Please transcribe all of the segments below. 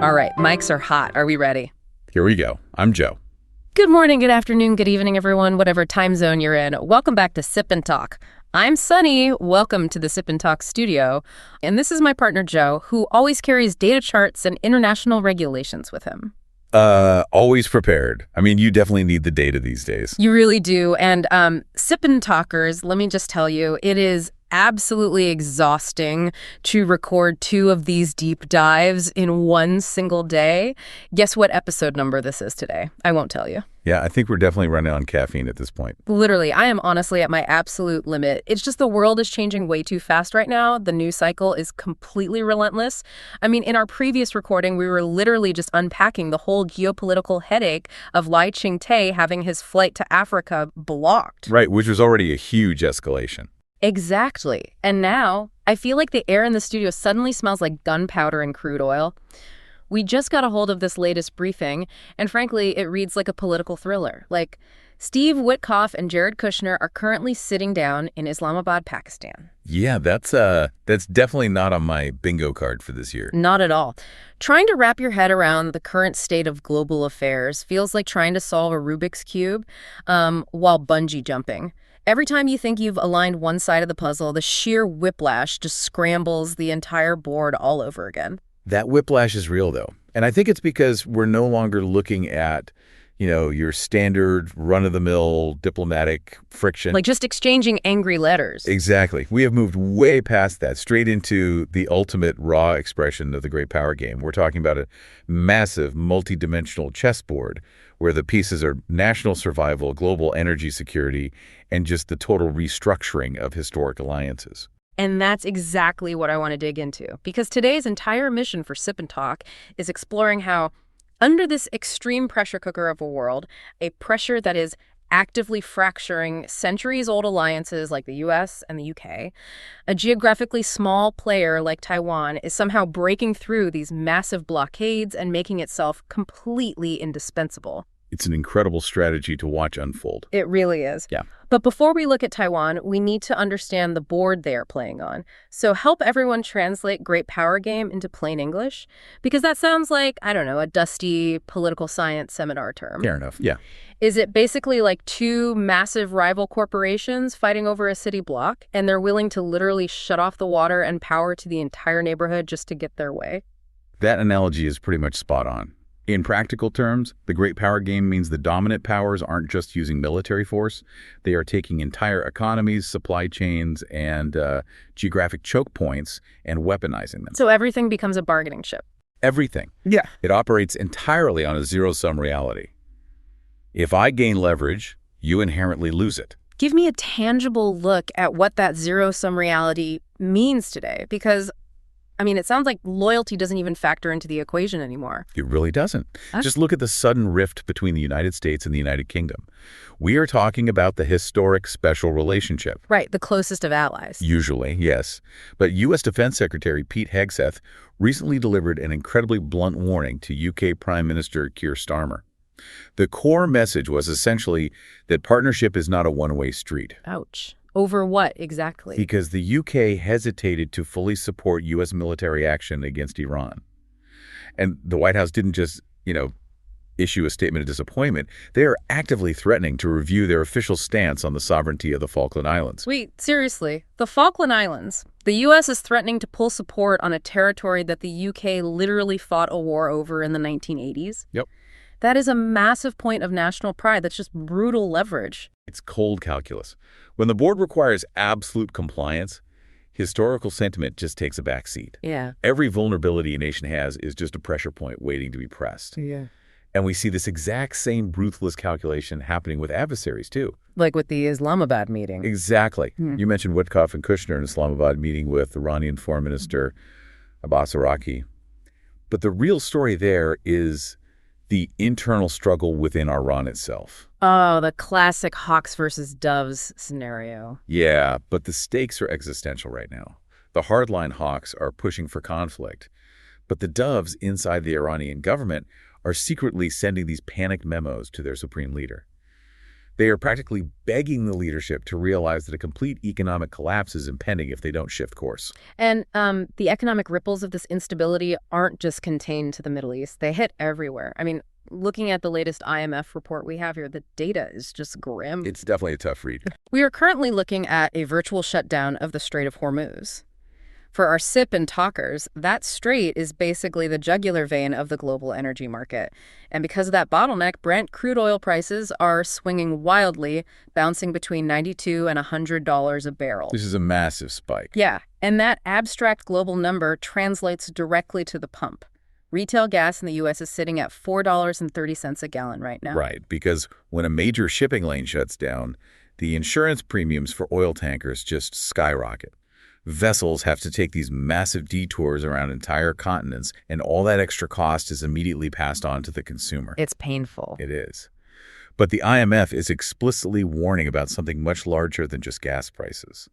All right, mics are hot. Are we ready? Here we go. I'm Joe. Good morning, good afternoon, good evening, everyone, whatever time zone you're in. Welcome back to Sip and Talk. I'm Sunny. Welcome to the Sip and Talk studio. And this is my partner, Joe, who always carries data charts and international regulations with him. Always prepared. I mean, you definitely need the data these days. You really do. And Sip and Talkers, let me just tell you, it is absolutely exhausting to record 2 of these deep dives in one single day. Guess what episode number this is today? I won't tell you. Yeah, I think we're definitely running on caffeine at this point. Literally, I am honestly at my absolute limit. It's just the world is changing way too fast right now. The news cycle is completely relentless. I mean, in our previous recording, we were literally just unpacking the whole geopolitical headache of Lai Ching-te having his flight to Africa blocked. Right, which was already a huge escalation. Exactly. And now, I feel like the air in the studio suddenly smells like gunpowder and crude oil. We just got a hold of this latest briefing, and frankly, it reads like a political thriller. Like, Steve Witkoff and Jared Kushner are currently sitting down in Islamabad, Pakistan. Yeah, that's definitely not on my bingo card for this year. Not at all. Trying to wrap your head around the current state of global affairs feels like trying to solve a Rubik's Cube while bungee jumping. Every time you think you've aligned one side of the puzzle, the sheer whiplash just scrambles the entire board all over again. That whiplash is real, though. And I think it's because we're no longer looking at, your standard run-of-the-mill diplomatic friction. Like just exchanging angry letters. Exactly. We have moved way past that, straight into the ultimate raw expression of the great power game. We're talking about a massive, multidimensional chessboard where the pieces are national survival, global energy security, and just the total restructuring of historic alliances. And that's exactly what I want to dig into, because today's entire mission for Sip and Talk is exploring how, under this extreme pressure cooker of a world, a pressure that is actively fracturing centuries-old alliances like the U.S. and the U.K., a geographically small player like Taiwan is somehow breaking through these massive blockades and making itself completely indispensable. It's an incredible strategy to watch unfold. It really is. Yeah. But before we look at Taiwan, we need to understand the board they are playing on. So help everyone translate great power game into plain English, because that sounds like, I don't know, a dusty political science seminar term. Fair enough, yeah. Is it basically like 2 massive rival corporations fighting over a city block, and they're willing to literally shut off the water and power to the entire neighborhood just to get their way? That analogy is pretty much spot on. In practical terms, the great power game means the dominant powers aren't just using military force. They are taking entire economies, supply chains, and geographic choke points and weaponizing them. So everything becomes a bargaining chip. Everything. Yeah. It operates entirely on a zero-sum reality. If I gain leverage, you inherently lose it. Give me a tangible look at what that zero-sum reality means today, because it sounds like loyalty doesn't even factor into the equation anymore. It really doesn't. Just look at the sudden rift between the United States and the United Kingdom. We are talking about the historic special relationship. Right, the closest of allies. Usually, yes. But U.S. Defense Secretary Pete Hegseth recently delivered an incredibly blunt warning to U.K. Prime Minister Keir Starmer. The core message was essentially that partnership is not a one-way street. Ouch. Over what exactly? Because the UK hesitated to fully support U.S. military action against Iran. And the White House didn't just, issue a statement of disappointment. They are actively threatening to review their official stance on the sovereignty of the Falkland Islands. Wait, seriously? The Falkland Islands? The U.S. is threatening to pull support on a territory that the UK literally fought a war over in the 1980s? Yep. That is a massive point of national pride. That's just brutal leverage. It's cold calculus. When the board requires absolute compliance, historical sentiment just takes a back seat. Yeah. Every vulnerability a nation has is just a pressure point waiting to be pressed. Yeah. And we see this exact same ruthless calculation happening with adversaries, too. Like with the Islamabad meeting. Exactly. You mentioned Witkoff and Kushner in Islamabad meeting with Iranian Foreign Minister Abbas Araqi. But the real story there is the internal struggle within Iran itself. Oh, the classic hawks versus doves scenario. Yeah, but the stakes are existential right now. The hardline hawks are pushing for conflict, but the doves inside the Iranian government are secretly sending these panicked memos to their supreme leader. They are practically begging the leadership to realize that a complete economic collapse is impending if they don't shift course. And the economic ripples of this instability aren't just contained to the Middle East. They hit everywhere. I mean, looking at the latest IMF report we have here, the data is just grim. It's definitely a tough read. We are currently looking at a virtual shutdown of the Strait of Hormuz. For our sip and talkers, that strait is basically the jugular vein of the global energy market. And because of that bottleneck, Brent crude oil prices are swinging wildly, bouncing between $92 and $100 a barrel. This is a massive spike. Yeah, and that abstract global number translates directly to the pump. Retail gas in the U.S. is sitting at $4.30 a gallon right now. Right, because when a major shipping lane shuts down, the insurance premiums for oil tankers just skyrocket. Vessels have to take these massive detours around entire continents, and all that extra cost is immediately passed on to the consumer. It's painful. It is. But the IMF is explicitly warning about something much larger than just gas prices.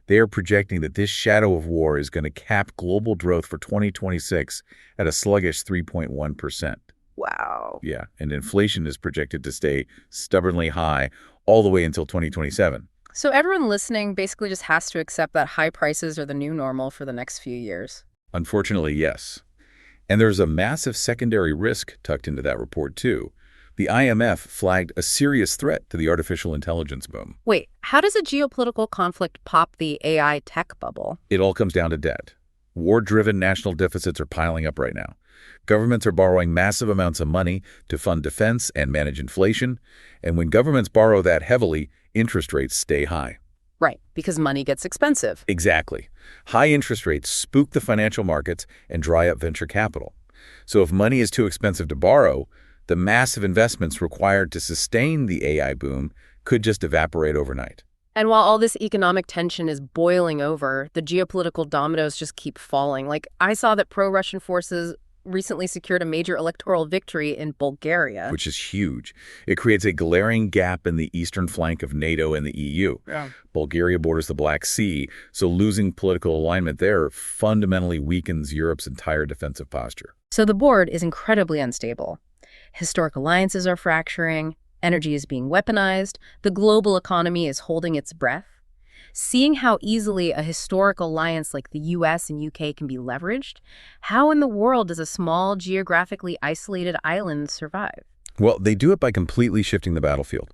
They are projecting that this shadow of war is going to cap global growth for 2026 at a sluggish 3.1%. Wow. Yeah, and inflation is projected to stay stubbornly high all the way until 2027. So everyone listening basically just has to accept that high prices are the new normal for the next few years. Unfortunately, yes. And there's a massive secondary risk tucked into that report, too. The IMF flagged a serious threat to the artificial intelligence boom. Wait, how does a geopolitical conflict pop the AI tech bubble? It all comes down to debt. War-driven national deficits are piling up right now. Governments are borrowing massive amounts of money to fund defense and manage inflation. And when governments borrow that heavily, interest rates stay high. Right, because money gets expensive. Exactly. High interest rates spook the financial markets and dry up venture capital. So if money is too expensive to borrow, the massive investments required to sustain the AI boom could just evaporate overnight. And while all this economic tension is boiling over, the geopolitical dominoes just keep falling. Like, I saw that pro-Russian forces recently secured a major electoral victory in Bulgaria. Which is huge. It creates a glaring gap in the eastern flank of NATO and the EU. Yeah. Bulgaria borders the Black Sea, so losing political alignment there fundamentally weakens Europe's entire defensive posture. So the board is incredibly unstable. Historic alliances are fracturing, energy is being weaponized, the global economy is holding its breath. Seeing how easily a historic alliance like the US and UK can be leveraged, how in the world does a small, geographically isolated island survive? Well, they do it by completely shifting the battlefield.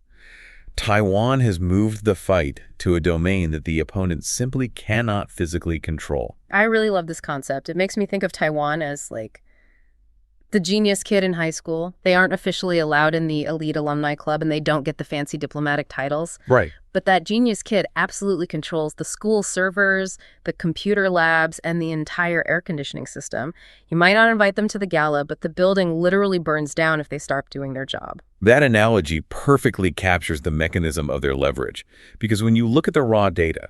Taiwan has moved the fight to a domain that the opponent simply cannot physically control. I really love this concept. It makes me think of Taiwan as, like, the genius kid in high school. They aren't officially allowed in the elite alumni club, and they don't get the fancy diplomatic titles. Right. But that genius kid absolutely controls the school servers, the computer labs, and the entire air conditioning system. You might not invite them to the gala, but the building literally burns down if they start doing their job. That analogy perfectly captures the mechanism of their leverage, because when you look at the raw data,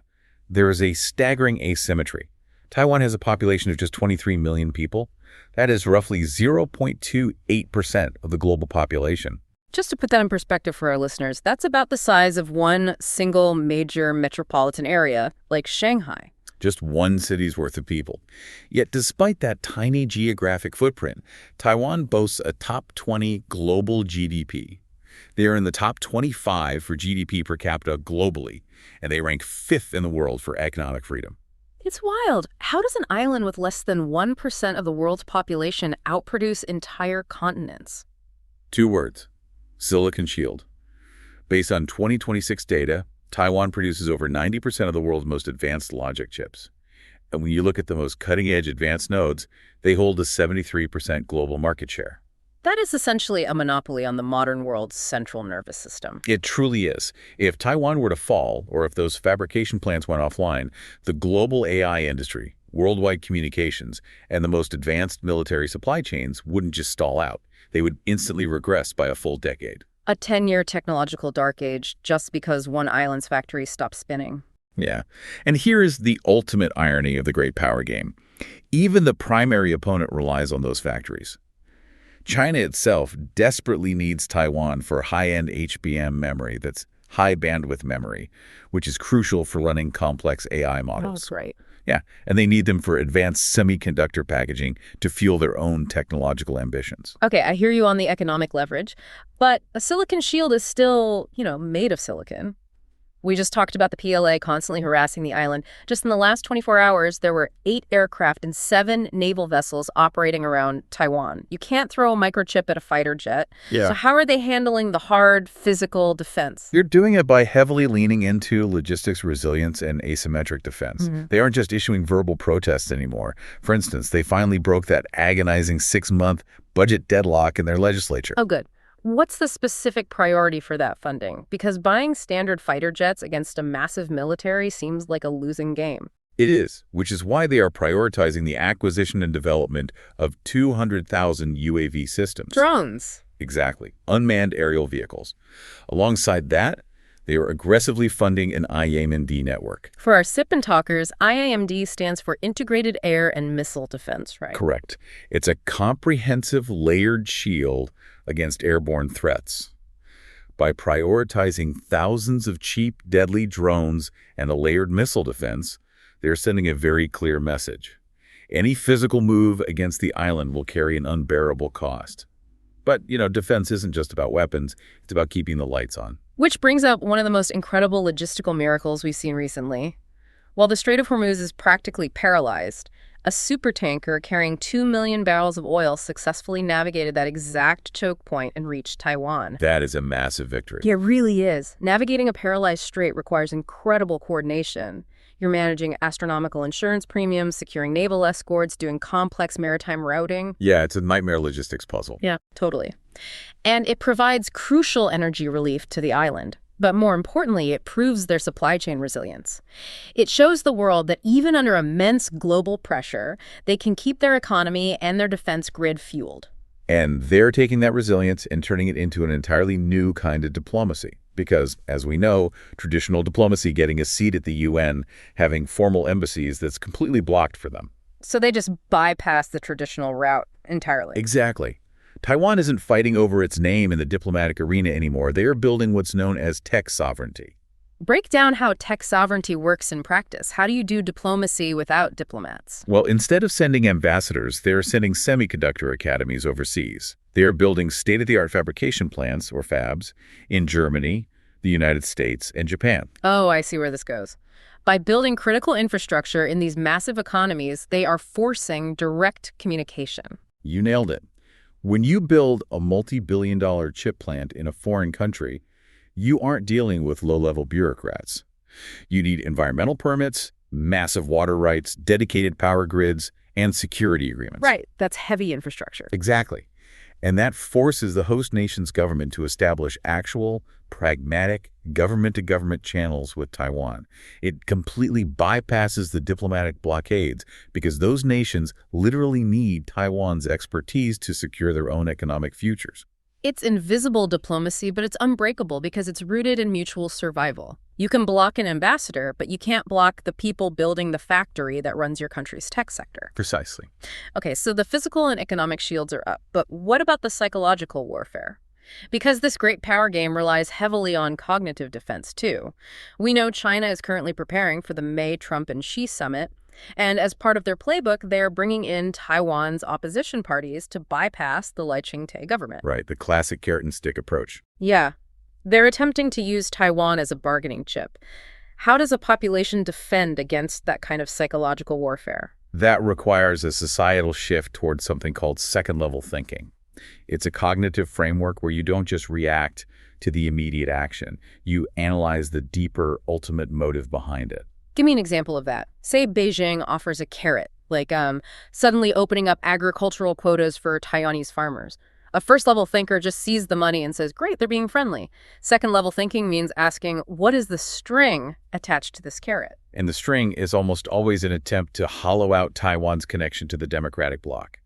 there is a staggering asymmetry. Taiwan has a population of just 23 million people. That is roughly 0.28% of the global population. Just to put that in perspective for our listeners, that's about the size of one single major metropolitan area, like Shanghai. Just one city's worth of people. Yet despite that tiny geographic footprint, Taiwan boasts a top 20 global GDP. They are in the top 25 for GDP per capita globally, and they rank 5th in the world for economic freedom. It's wild. How does an island with less than 1% of the world's population outproduce entire continents? 2 words: Silicon Shield. Based on 2026 data, Taiwan produces over 90% of the world's most advanced logic chips. And when you look at the most cutting-edge advanced nodes, they hold a 73% global market share. That is essentially a monopoly on the modern world's central nervous system. It truly is. If Taiwan were to fall, or if those fabrication plants went offline, the global AI industry, worldwide communications, and the most advanced military supply chains wouldn't just stall out. They would instantly regress by a full decade. A 10-year technological dark age just because one island's factory stopped spinning. Yeah. And here is the ultimate irony of the great power game. Even the primary opponent relies on those factories. China itself desperately needs Taiwan for high-end HBM memory, that's high bandwidth memory, which is crucial for running complex AI models. That's right. Yeah, and they need them for advanced semiconductor packaging to fuel their own technological ambitions. Okay, I hear you on the economic leverage, but a silicon shield is still, made of silicon. We just talked about the PLA constantly harassing the island. Just in the last 24 hours, there were 8 aircraft and 7 naval vessels operating around Taiwan. You can't throw a microchip at a fighter jet. Yeah. So how are they handling the hard physical defense? They're doing it by heavily leaning into logistics resilience and asymmetric defense. They aren't just issuing verbal protests anymore. For instance, they finally broke that agonizing 6-month budget deadlock in their legislature. Oh, good. What's the specific priority for that funding? Because buying standard fighter jets against a massive military seems like a losing game. It is, which is why they are prioritizing the acquisition and development of 200,000 UAV systems. Drones. Exactly. Unmanned aerial vehicles. Alongside that, they are aggressively funding an IAMD network. For our Sip&Talkers, IAMD stands for Integrated Air and Missile Defense, right? Correct. It's a comprehensive layered shield against airborne threats. By prioritizing thousands of cheap, deadly drones and a layered missile defense, they're sending a very clear message. Any physical move against the island will carry an unbearable cost. But, defense isn't just about weapons. It's about keeping the lights on. Which brings up one of the most incredible logistical miracles we've seen recently. While the Strait of Hormuz is practically paralyzed, a supertanker carrying 2 million barrels of oil successfully navigated that exact choke point and reached Taiwan. That is a massive victory. Yeah, it really is. Navigating a paralyzed strait requires incredible coordination. You're managing astronomical insurance premiums, securing naval escorts, doing complex maritime routing. Yeah, it's a nightmare logistics puzzle. Yeah, totally. And it provides crucial energy relief to the island. But more importantly, it proves their supply chain resilience. It shows the world that even under immense global pressure, they can keep their economy and their defense grid fueled. And they're taking that resilience and turning it into an entirely new kind of diplomacy. Because, as we know, traditional diplomacy getting a seat at the UN, having formal embassies that's completely blocked for them. So they just bypass the traditional route entirely. Exactly. Taiwan isn't fighting over its name in the diplomatic arena anymore. They are building what's known as tech sovereignty. Break down how tech sovereignty works in practice. How do you do diplomacy without diplomats? Well, instead of sending ambassadors, they're sending semiconductor academies overseas. They are building state-of-the-art fabrication plants, or fabs, in Germany, the United States, and Japan. Oh, I see where this goes. By building critical infrastructure in these massive economies, they are forcing direct communication. You nailed it. When you build a multi-billion-dollar chip plant in a foreign country, you aren't dealing with low-level bureaucrats. You need environmental permits, massive water rights, dedicated power grids, and security agreements. Right. That's heavy infrastructure. Exactly. And that forces the host nation's government to establish actual, pragmatic, government-to-government channels with Taiwan. It completely bypasses the diplomatic blockades because those nations literally need Taiwan's expertise to secure their own economic futures. It's invisible diplomacy, but it's unbreakable because it's rooted in mutual survival. You can block an ambassador, but you can't block the people building the factory that runs your country's tech sector. Precisely. Okay, so the physical and economic shields are up, but what about the psychological warfare? Because this great power game relies heavily on cognitive defense, too. We know China is currently preparing for the May Trump and Xi summit, and as part of their playbook, they're bringing in Taiwan's opposition parties to bypass the Lai Ching-te government. Right, the classic carrot and stick approach. Yeah. They're attempting to use Taiwan as a bargaining chip. How does a population defend against that kind of psychological warfare? That requires a societal shift towards something called second-level thinking. It's a cognitive framework where you don't just react to the immediate action. You analyze the deeper, ultimate motive behind it. Give me an example of that. Say Beijing offers a carrot, like suddenly opening up agricultural quotas for Taiwanese farmers. A first-level thinker just sees the money and says, great, they're being friendly. Second-level thinking means asking, what is the string attached to this carrot? And the string is almost always an attempt to hollow out Taiwan's connection to the democratic bloc.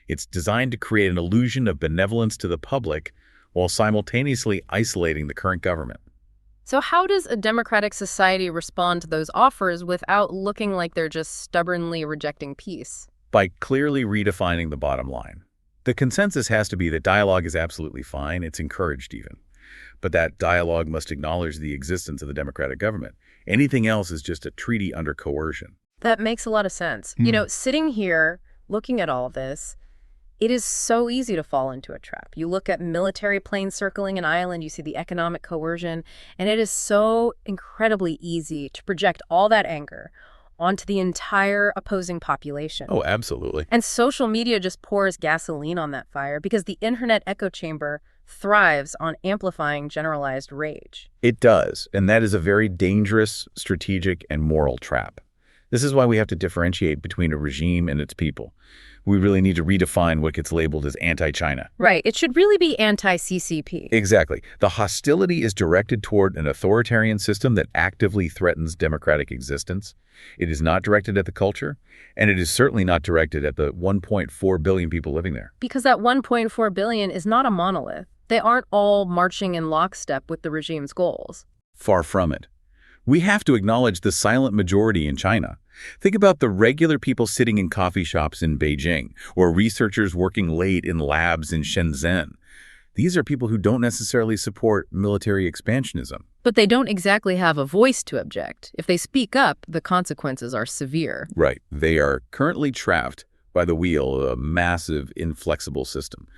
It's designed to create an illusion of benevolence to the public while simultaneously isolating the current government. So how does a democratic society respond to those offers without looking like they're just stubbornly rejecting peace? By clearly redefining the bottom line. The consensus has to be that dialogue is absolutely fine, it's encouraged even. But that dialogue must acknowledge the existence of the democratic government. Anything else is just a treaty under coercion. That makes a lot of sense. You know, sitting here, looking at all of this, it is so easy to fall into a trap. You look at military planes circling an island, you see the economic coercion, and it is so incredibly easy to project all that anger onto the entire opposing population. Oh, absolutely. And social media just pours gasoline on that fire because the internet echo chamber thrives on amplifying generalized rage. It does, and that is a very dangerous, strategic, and moral trap. This is why we have to differentiate between a regime and its people. We really need to redefine what gets labeled as anti-China. Right. It should really be anti-CCP. Exactly. The hostility is directed toward an authoritarian system that actively threatens democratic existence. It is not directed at the culture, and it is certainly not directed at the 1.4 billion people living there. Because that 1.4 billion is not a monolith. They aren't all marching in lockstep with the regime's goals. Far from it. We have to acknowledge the silent majority in China. Think about the regular people sitting in coffee shops in Beijing, or researchers working late in labs in Shenzhen. These are people who don't necessarily support military expansionism. But they don't exactly have a voice to object. If they speak up, the consequences are severe. Right. They are currently trapped by the wheel of a massive, inflexible system.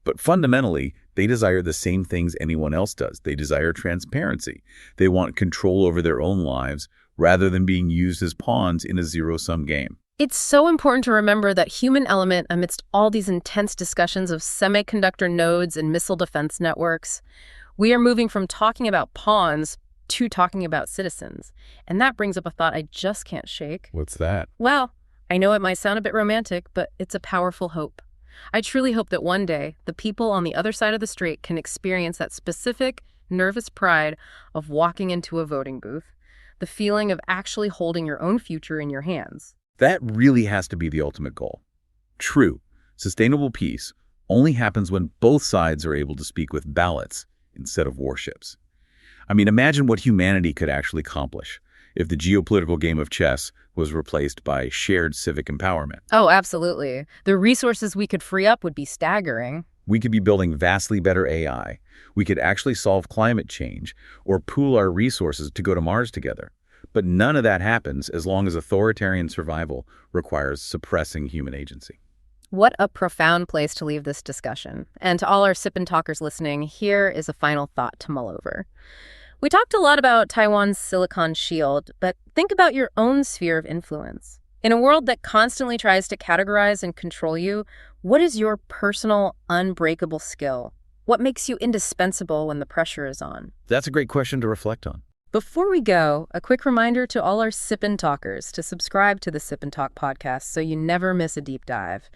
But fundamentally, they desire the same things anyone else does. They desire transparency. They want control over their own lives rather than being used as pawns in a zero-sum game. It's so important to remember that human element amidst all these intense discussions of semiconductor nodes and missile defense networks. We are moving from talking about pawns to talking about citizens. And that brings up a thought I just can't shake. What's that? Well, I know it might sound a bit romantic, but it's a powerful hope. I truly hope that one day, the people on the other side of the street can experience that specific, nervous pride of walking into a voting booth, the feeling of actually holding your own future in your hands. That really has to be the ultimate goal. True, sustainable peace only happens when both sides are able to speak with ballots instead of warships. I mean, imagine what humanity could actually accomplish if the geopolitical game of chess was replaced by shared civic empowerment. Oh, absolutely. The resources we could free up would be staggering. We could be building vastly better AI. We could actually solve climate change or pool our resources to go to Mars together. But none of that happens as long as authoritarian survival requires suppressing human agency. What a profound place to leave this discussion. And to all our Sip&Talkers listening, here is a final thought to mull over. We talked a lot about Taiwan's Silicon Shield, but think about your own sphere of influence. In a world that constantly tries to categorize and control you, what is your personal, unbreakable skill? What makes you indispensable when the pressure is on? That's a great question to reflect on. Before we go, a quick reminder to all our Sip&Talkers to subscribe to the Sip&Talk podcast so you never miss a deep dive.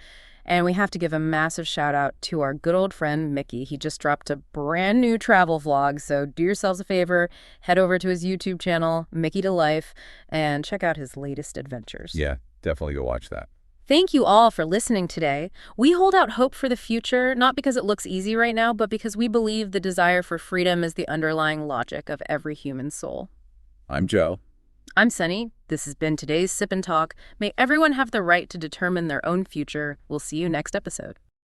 And we have to give a massive shout out to our good old friend, Mickey. He just dropped a brand new travel vlog, so do yourselves a favor, head over to his YouTube channel, Mickey to Life, and check out his latest adventures. Yeah, definitely go watch that. Thank you all for listening today. We hold out hope for the future, not because it looks easy right now, but because we believe the desire for freedom is the underlying logic of every human soul. I'm Joe. I'm Sunny. This has been today's Sip and Talk. May everyone have the right to determine their own future. We'll see you next episode.